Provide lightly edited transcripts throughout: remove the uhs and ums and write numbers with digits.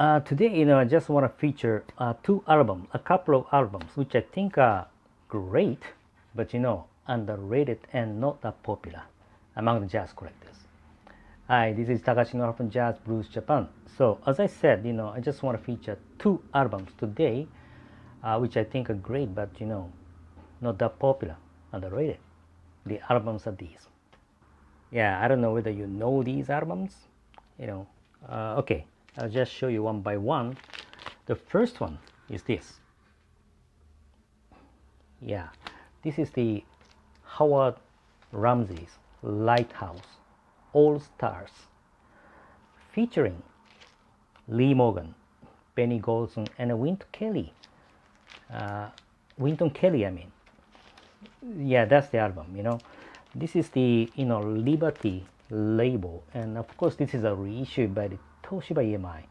Today, I just want to feature a couple of albums, which I think are great, but underrated and not that popular among the jazz collectors. Hi, this is Takashi Nohara from Jazz Blues Japan. So, as I said, I just want to feature two albums today, which I think are great, but not that popular, underrated. The albums are these. Yeah, I don't know whether you know these albums. Okay, I'll just show you one by one. The first one is this. Yeah, this is the Howard Rumsey's Lighthouse All Stars, featuring Lee Morgan, Benny Golson, and Wynton Kelly. Wynton Kelly, I mean. Yeah, that's the album. This is the Liberty label, and of course this is a reissue by the Toshiba EMI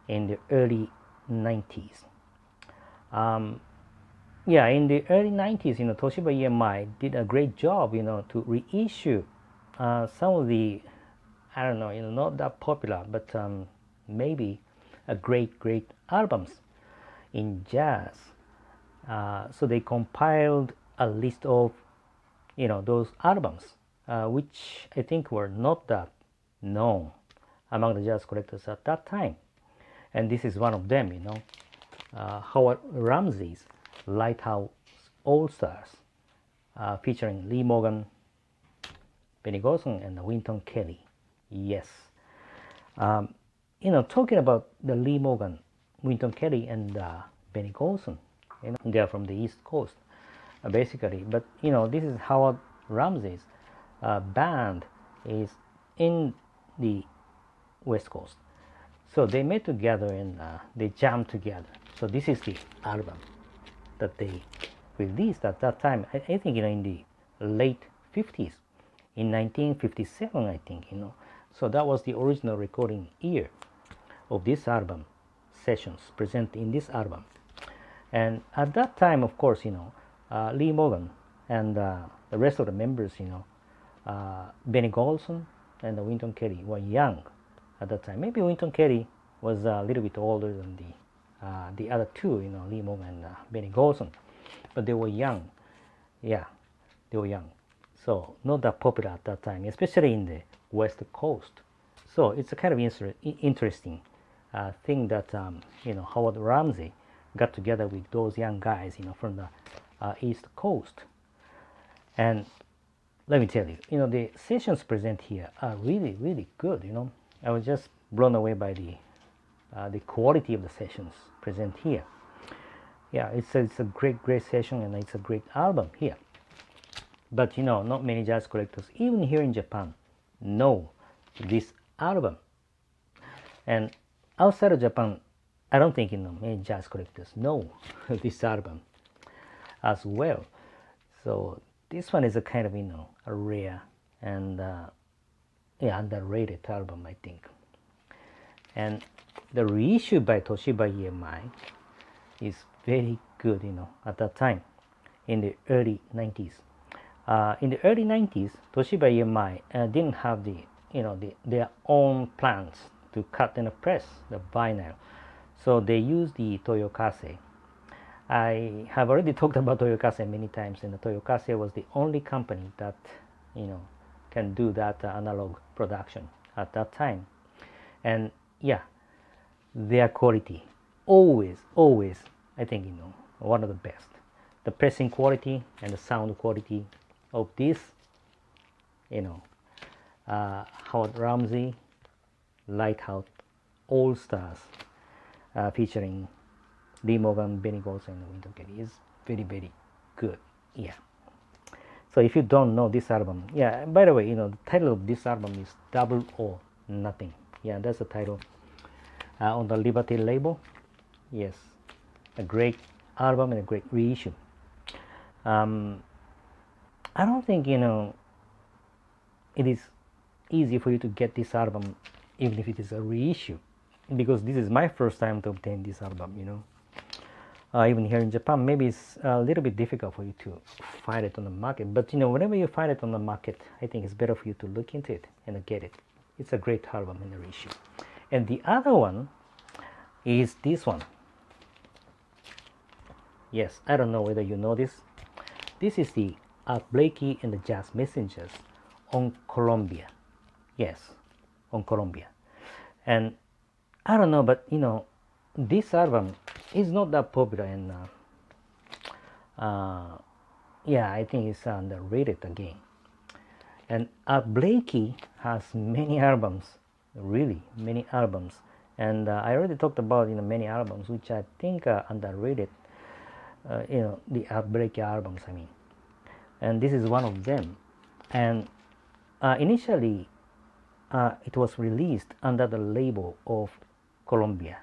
in the early 90s. Yeah, in the early 90s, Toshiba EMI did a great job, to reissue some of the, I don't know, not that popular, but maybe a great albums in jazz. So they compiled a list of, those albums, which I think were not that known among the jazz collectors at that time. And this is one of them, Howard Rumsey's Lighthouse All Stars, featuring Lee Morgan, Benny Golson, and Wynton Kelly. Yes. Talking about the Lee Morgan, Wynton Kelly, and Benny Golson, they are from the East Coast, basically. But, this is Howard Rumsey's band is in the West Coast. So they met together and they jammed together. So this is the album that they released at that time. I think in the late 50s, in 1957, I think. So that was the original recording year of this album, sessions present in this album. And at that time, of course, Lee Morgan and the rest of the members, Benny Golson and Wynton Kelly were young at that time. Maybe Wynton Kelly was a little bit older than the other two, Lee Morgan and Benny Golson, but they were young. Yeah, they were young. So not that popular at that time, especially in the West Coast. So it's a kind of interesting thing that Howard Rumsey got together with those young guys, from the East Coast. And let me tell you, the sessions present here are really good. I was just blown away by the quality of the sessions present here. Yeah, it's a great session, and it's a great album here. But not many jazz collectors, even here in Japan, know this album. And outside of Japan, I don't think many jazz collectors know this album as well. So this one is a kind of a rare and underrated album, I think. And the reissue by Toshiba EMI is very good, at that time, in the early 90s. In the early 90s, Toshiba EMI didn't have their own plants to cut and press the vinyl, so they used the Toyokase. I have already talked about Toyokase many times, and the Toyokase was the only company that can do that analog production at that time. And yeah, their quality always, I think one of the best. The pressing quality and the sound quality of this, Howard Rumsey Lighthouse All Stars, featuring Lee Morgan, Benny Golson, and Wynton Kelly, is very good. Yeah. So if you don't know this album, yeah. By the way, the title of this album is Double or Nothing. Yeah, that's the title on the Liberty label. Yes, a great album and a great reissue. I don't think it is easy for you to get this album, even if it is a reissue, because this is my first time to obtain this album. Even here in Japan, maybe it's a little bit difficult for you to find it on the market. But whenever you find it on the market, I think it's better for you to look into it and get it. It's a great album in the reissue. And the other one is this one. Yes, I don't know whether you know this. This is the Blakey and the Jazz Messengers on Columbia. Yes, on Columbia. And I don't know, but this album is not that popular, and yeah, I think it's underrated again. And Blakey has many albums, really many albums, and I already talked about many albums which I think are underrated. The Blakey albums, I mean, and this is one of them. And initially, it was released under the label of Columbia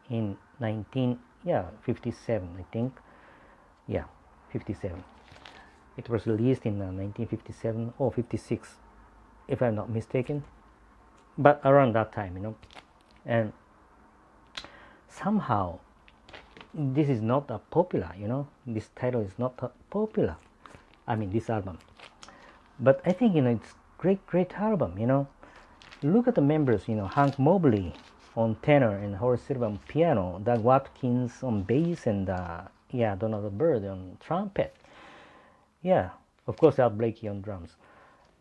in 1957, I think. Yeah, 57. It was released in 1957 or 56, if I'm not mistaken. But around that time, and somehow this is not popular, this title is not popular. I mean, this album. But I think, it's great album, Look at the members, Hank Mobley on tenor and Horace Silver on piano, Doug Watkins on bass, and Donald Byrd on trumpet. Yeah, of course, Blakey on drums.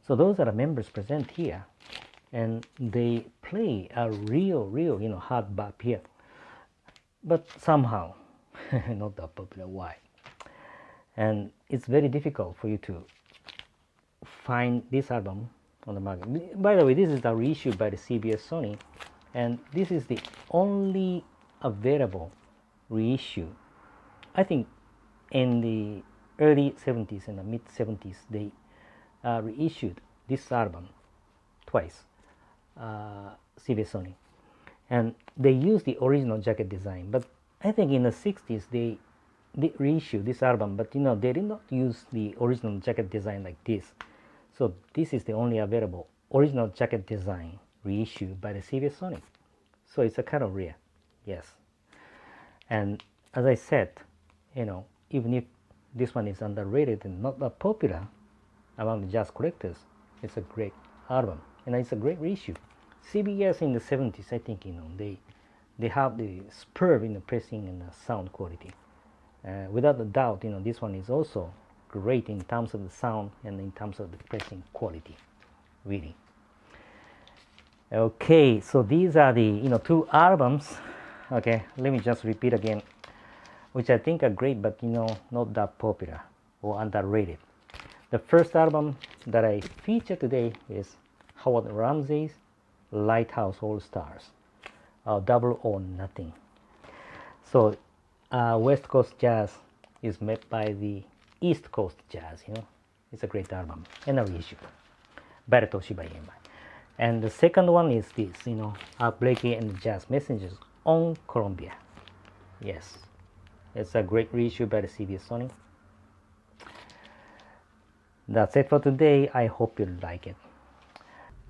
So those are the members present here, and they play a real, hard bop here. But somehow, not that popular. Why? And it's very difficult for you to find this album on the market. By the way, this is a reissue by the CBS Sony, and this is the only available reissue. I think in the early 70s and the mid 70s they reissued this album twice, CBS Sony, and they used the original jacket design. But I think in the 60s they reissued this album, but they did not use the original jacket design like this. So this is the only available original jacket design reissue by the CBS Sony. So it's a kind of rare, yes. And as I said, even if this one is underrated and not that popular among the jazz collectors, it's a great album, and it's a great reissue. CBS in the 70s, I think, they have the superb in the pressing and the sound quality. Without a doubt, this one is also great in terms of the sound and in terms of the pressing quality, really. Okay, so these are the two albums. Okay, let me just repeat again, which I think are great, but not that popular or underrated. The first album that I feature today is Howard Rumsey's Lighthouse All Stars, Double or Nothing. So West Coast jazz is met by the East Coast jazz. It's a great album and a reissue by the Toshiba EMI. And the second one is this, Blakey and the Jazz Messengers on Columbia. Yes, it's a great reissue by the CBS Sony. That's it for today. I hope you like it.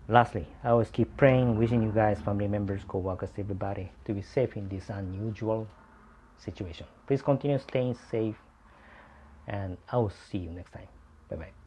Lastly, I always keep praying, wishing you guys, family members, co-workers, everybody to be safe in this unusual situation. Please continue staying safe, and I will see you next time. Bye-bye.